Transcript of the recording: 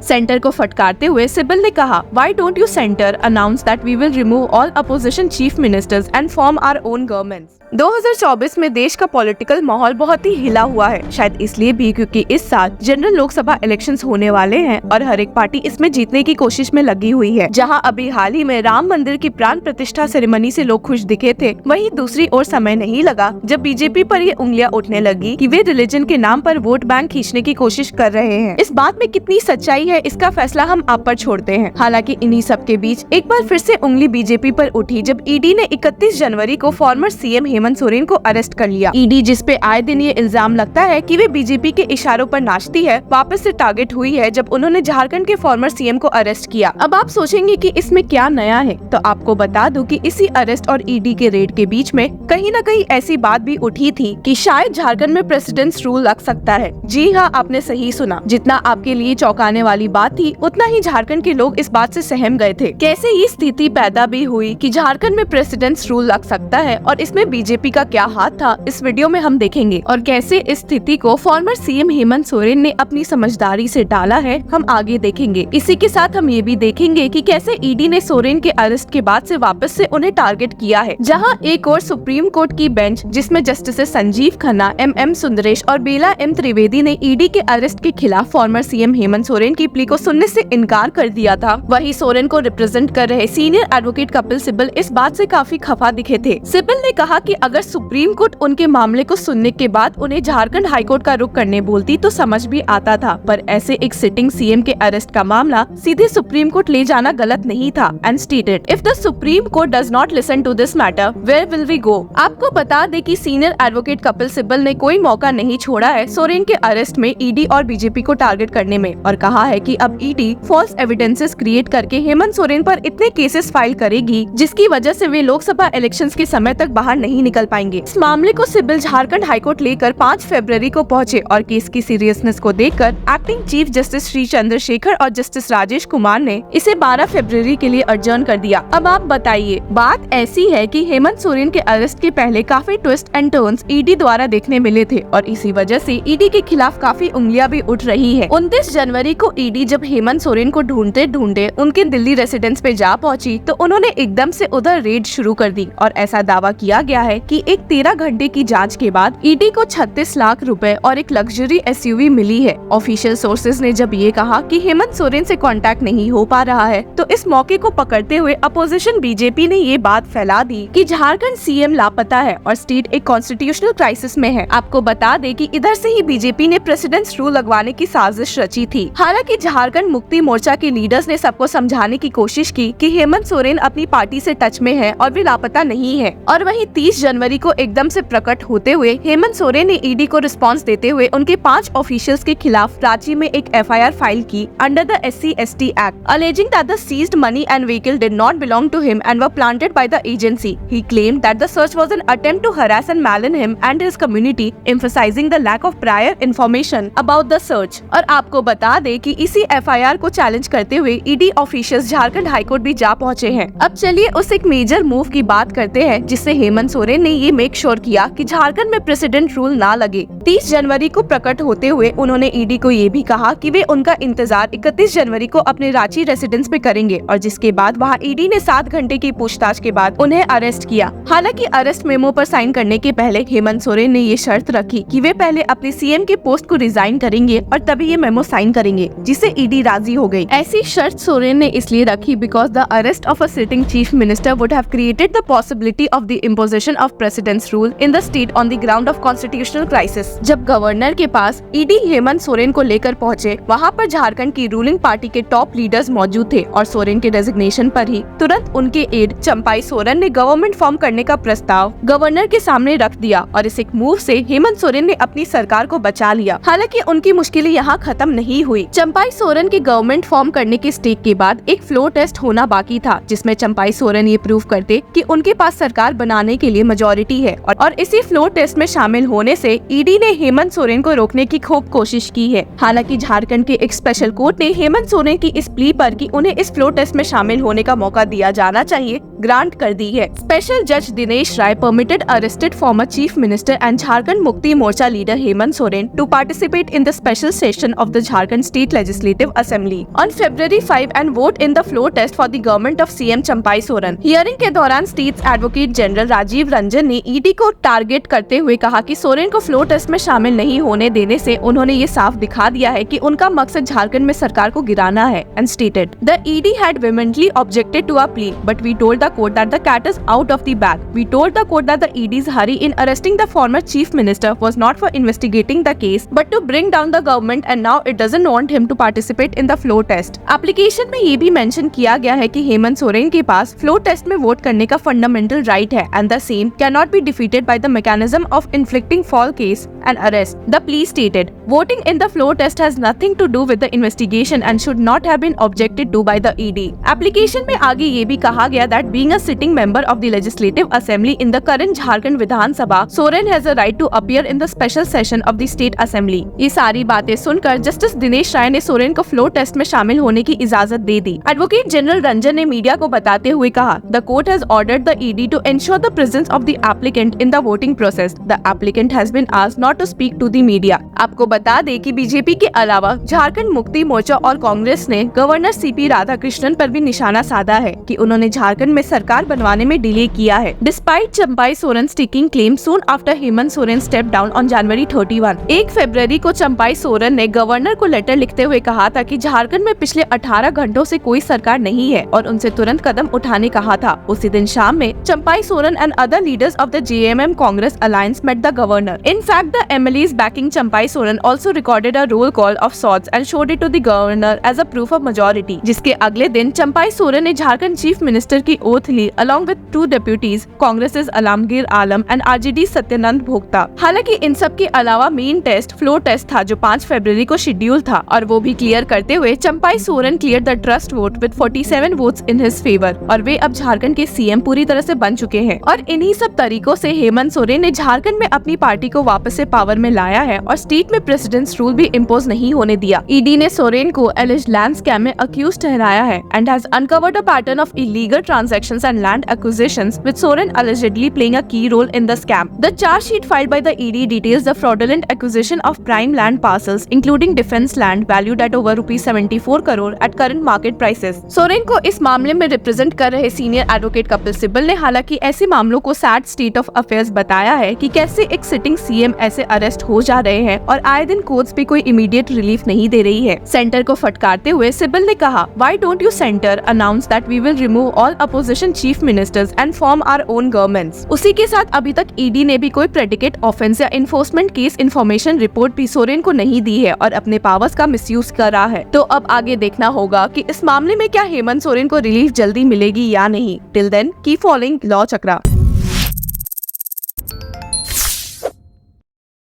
Centre को फटकारते हुए सिब्बल ने कहा, "Why don't you center announce that we will remove all opposition chief ministers and form our own governments?" 2024 में देश का पॉलिटिकल माहौल बहुत ही हिला हुआ है, शायद इसलिए भी क्योंकि इस साल जनरल लोकसभा इलेक्शंस होने वाले हैं और हर एक पार्टी इसमें जीतने की कोशिश में लगी हुई है। जहां अभी हाल ही में राम मंदिर की प्राण प्रतिष्ठा सेरेमनी से लोग खुश दिखे थे, वहीं दूसरी ओर समय नहीं लगा जब बीजेपी पर ये उंगलियां उठने लगी कि वे रिलीजन के नाम पर वोट बैंक खींचने की कोशिश कर रहे हैं। इस बात में कितनी सच्चाई है, इसका फैसला हम आप पर छोड़ते हैं। हालांकि इन्हीं सब के बीच एक बार फिर से उंगली बीजेपी पर उठी जब ईडी ने 31 जनवरी को फॉर्मर सीएम हेमंत सोरेन को अरेस्ट कर लिया। ईडी, जिस पे आए दिन ये इल्जाम लगता है कि वे बीजेपी के इशारों पर नाचती है, वापस से टारगेट हुई है जब उन्होंने झारखंड के फॉर्मर सीएम को अरेस्ट किया। अब आप सोचेंगे कि इसमें क्या नया है, तो आपको बता दूं कि इसी अरेस्ट और ईडी के रेड के बीच में कहीं न कहीं ऐसी बात भी उठी थी कि शायद झारखंड में प्रेसिडेंट्स रूल लग सकता है। जी हाँ, आपने सही सुना। जितना आपके लिए चौंकाने वाली बात थी, उतना ही झारखंड के लोग इस बात से सहम गए थे। कैसे ये स्थिति पैदा भी हुई कि झारखंड में प्रेसिडेंट्स रूल लग सकता है और इसमें बीजेपी का क्या हाथ था, इस वीडियो में हम देखेंगे। और कैसे इस स्थिति को फॉर्मर सीएम हेमंत सोरेन ने अपनी समझदारी से टाला है, हम आगे देखेंगे। इसी के साथ हम ये भी देखेंगे कि कैसे ईडी ने सोरेन के अरेस्ट के बाद से वापस से उन्हें टारगेट किया है। जहां एक और सुप्रीम कोर्ट की बेंच, जिसमें जस्टिस संजीव खन्ना, एम सुंदरेश और बेला एम त्रिवेदी ने ईडी के अरेस्ट के खिलाफ फॉर्मर सीएम हेमंत सोरेन की प्ली को सुनने से इनकार कर दिया था, वहीं सोरेन को रिप्रेजेंट कर रहे सीनियर एडवोकेट कपिल सिब्बल इस बात से काफी खफा दिखे थे। सिब्बल ने कहा कि अगर सुप्रीम कोर्ट उनके मामले को सुनने के बाद उन्हें झारखंड हाईकोर्ट का रुख करने बोलती तो समझ भी आता था, पर ऐसे एक सिटिंग सीएम के अरेस्ट का मामला सीधे सुप्रीम कोर्ट ले जाना गलत नहीं था। And stated, "If the Supreme Court does not listen to this matter, where will we go?" आपको बता दे कि सीनियर एडवोकेट कपिल सिब्बल ने कोई मौका नहीं छोड़ा है सोरेन के अरेस्ट में ईडी और बीजेपी को टारगेट करने में, और कहा है कि अब ईडी फॉल्स एविडेंसेस क्रिएट करके हेमंत सोरेन पर इतने केसेस फाइल करेगी जिसकी वजह से वे लोकसभा इलेक्शंस के समय तक बाहर नहीं निकल पाएंगे। इस मामले को सिब्बल झारखंड हाईकोर्ट लेकर 5 फरवरी को पहुंचे और केस की सीरियसनेस को देखकर acting chief justice Shri Chandrashekhar और जस्टिस राजेश कुमार ने इसे 12 फरवरी के लिए अर्जन कर दिया। अब आप बताइए, बात ऐसी है कि हेमंत सोरेन के अरेस्ट के पहले काफी ट्विस्ट एंड टर्न्स ईडी द्वारा देखने मिले थे और इसी वजह से ईडी के खिलाफ काफी उंगलियां भी उठ रही है। 29 जनवरी को ईडी जब हेमंत सोरेन को ढूंढते ढूंढते उनके दिल्ली रेसिडेंस पे जा पहुंची तो उन्होंने एकदम से उधर रेड शुरू कर दी और ऐसा दावा किया गया है कि एक 13 घंटे की जांच के बाद ईडी को 36 लाख रुपए और एक लग्जरी एसयूवी मिली है। ऑफिशियल सोर्सेज ने जब ये कहा कि हेमंत सोरेन से कांटेक्ट नहीं हो पा रहा है, तो इस मौके को पकड़ते हुए अपोजिशन बीजेपी ने ये बात फैला दी कि झारखंड सीएम लापता है और स्टेट एक कॉन्स्टिट्यूशनल क्राइसिस में है। आपको बता दे कि इधर से ही बीजेपी ने प्रेसिडेंट्स रूल लगवाने की साजिश रची थी। हालांकि झारखंड मुक्ति मोर्चा के लीडर्स ने सबको समझाने की कोशिश की कि हेमंत सोरेन अपनी पार्टी से टच में है और वे लापता नहीं है। और वहीं 30 जनवरी को एकदम से प्रकट होते हुए हेमंत सोरेन ने ईडी को रिस्पांस देते हुए उनके 5 ऑफिशियल्स के खिलाफ रांची में एक एफआईआर फाइल की under the SC/ST act, alleging that the seized money and vehicle did not belong to him and were planted by the agency. He claimed that the search was an attempt to harass and malign him and his community, emphasizing the lack of prior information about the search. और आपको बता दे कि इसी FIR को challenge करते हुए ED officials Jharkhand high court भी जा पहुंचे हैं। अब चलिए उस एक मेजर मूव की बात करते हैं जिससे हेमंत सोरेन ने ये मेक श्योर किया कि झारखंड में प्रेसिडेंट रूल ना लगे। 30 जनवरी को प्रकट होते हुए उन्होंने ईडी को ये भी कहा कि वे उनका इंतजार 31 जनवरी को अपने रांची रेसिडेंस पे करेंगे और जिसके बाद वहां ईडी ने 7 घंटे की पूछताछ के बाद उन्हें अरेस्ट किया। हालांकि अरेस्ट मेमो पर साइन करने के पहले हेमंत सोरेन ने ये शर्त रखी कि वे पहले अपने सीएम के पोस्ट को रिजाइन करेंगे और तभी ये मेमो साइन करेंगे, जिससे ईडी राजी हो गई। ऐसी शर्त सोरेन ने इसलिए रखी because the arrest of a sitting chief minister would have created the possibility of the imposition of presidents rule in the state on the ground of constitutional crisis. जब गवर्नर के पास ईडी हेमंत सोरेन को लेकर पहुंचे, वहां पर झारखंड की रूलिंग पार्टी के top leaders मौजूद थे और सोरेन के डेजिग्नेशन पर ही तुरंत उनके एड चंपाई सोरेन ने गवर्नमेंट फॉर्म करने का प्रस्ताव गवर्नर के सामने रख दिया और इस एक मूव से हेमंत सोरेन ने अपनी सरकार को बचा लिया। हालांकि उनकी मुश्किलें यहाँ खत्म नहीं हुई। चंपाई सोरेन के गवर्नमेंट फॉर्म करने के स्टेज के बाद एक फ्लोर टेस्ट होना बाकी था, जिसमें चंपाई सोरेन ये प्रूव करते कि उनके पास सरकार बनाने के लिए मेजोरिटी है और इसी फ्लोर टेस्ट में शामिल होने से ईडी ने हेमंत सोरेन को रोकने की खूब कोशिश की है। हालांकि झारखंड के एक स्पेशल कोर्ट ने हेमंत सोरेन की इस प्ली पर कि उन्हें इस फ्लोर टेस्ट में शामिल होने का मौका दिया जाना चाहिए ग्रांट कर दी है। स्पेशल जज Dinesh Rai permitted arrested former chief minister and Jharkhand Mukti Morcha leader Hemant Soren to participate in the special session of the Jharkhand state legislature Legislative Assembly on February 5 and vote in the floor test for the government of CM Champai Soren. Hearing के दौरान states advocate general Rajiv Ranjan ने ED को target करते हुए कहा कि सोरेन को floor test में शामिल नहीं होने देने से उन्होंने ये साफ दिखा दिया है कि उनका मकसद झारखंड में सरकार को गिराना है। And stated the ED had vehemently objected to our plea, but we told the court that the cat is out of the bag. We told the court that the ED's hurry in arresting the former chief minister was not for investigating the case, but to bring down the government, and now it doesn't want him to participate in the floor test. Application में ये भी mention किया गया है कि हेमंत सोरेन के पास floor test में vote करने का फंडामेंटल राइट है, and the same cannot be defeated by the mechanism of inflicting false case and arrest. The plea stated, voting in the floor test has nothing to do with the investigation and should not have been objected to by the ED. Application में आगे ये भी कहा गया that being a sitting member of the Legislative Assembly in the current Jharkhand Vidhan Sabha, Soren has a right to appear in the special session of the State Assembly. ये सारी बातें सुनकर जस्टिस दिनेश राय ने सोरेन को फ्लोर टेस्ट में शामिल होने की इजाजत दे दी। एडवोकेट जनरल रंजन ने मीडिया को बताते हुए कहा, The court has ordered the ED to ensure the presence of the applicant in the voting process. The applicant has been asked not to speak to the media. आपको बता दें कि BJP के अलावा झारखंड मुक्ति मोर्चा और कांग्रेस ने गवर्नर सीपी राधाकृष्णन पर भी निशाना साधा है कि उन्होंने झारखंड में सरकार बनवाने में डिले किया है। Despite Champai Soren sticking claim soon after Hemant Soren stepped down on January 31, 1 फरवरी को चंपाई सोरेन ने गवर्नर को लेटर लिखते हुए कहा था कि झारखंड में पिछले 18 घंटों से कोई सरकार नहीं है और उनसे तुरंत कदम उठाने कहा था। उसी दिन शाम में Champai Soren and other leaders of the JMM Congress Alliance met the governor. In fact, the MLAs backing Champai Soren also recorded a roll call of sorts and showed it to the governor as a proof of majority. जिसके अगले दिन चंपाई सोरेन ने Jharkhand chief minister की oath ली along with 2 deputies, Congress Alamgir Alam and RJD Satyanand Bhokta. हालांकि इन सब के अलावा मेन टेस्ट फ्लोर टेस्ट था जो 5 फरवरी को शेड्यूल था और वो भी क्लियर करते हुए Champai Soren clear the trust vote with 47 votes in his favour और वे अब झारखंड के सीएम पूरी तरह से बन चुके हैं। और इन्हीं सब तरीकों से हेमंत सोरेन ने झारखंड में अपनी पार्टी को वापस से पावर में लाया है और स्टेट में प्रेसिडेंट्स रूल भी इम्पोज नहीं होने दिया। ईडी ने सोरेन को एलिज्ड लैंड स्कैम में अक्यूज ठहराया है and has uncovered a pattern of illegal transactions and land acquisitions with Soren allegedly playing a key role in the scam. The charge sheet filed by the ED details the fraudulent acquisition of prime land parcels including defense land valued at over ₹74 crore at current market prices. Soren को इस मामले में represent कर रहे senior advocate Kapil Sibal ने हालांकि ऐसे मामलों को सैड स्टेट ऑफ अफेयर्स बताया है कि कैसे एक सिटिंग सीएम ऐसे अरेस्ट हो जा रहे हैं और आए दिन कोर्ट्स भी कोई इमीडिएट रिलीफ नहीं दे रही है। सेंटर को फटकारते हुए सिब्बल ने कहा, Why don't you center announce that we will remove all opposition chief ministers and form our own governments? उसी के साथ अभी तक ईडी ने भी कोई प्रेडिकेट ऑफेंस या इन्फोर्समेंट केस इन्फॉर्मेशन रिपोर्ट भी सोरेन को नहीं दी है और अपने पावर्स का मिसयूज कर रहा है। तो अब आगे देखना होगा कि इस मामले में क्या हेमंत सोरेन को रिलीफ जल्दी मिलेगी या नहीं। Till then keep following law चक्रा।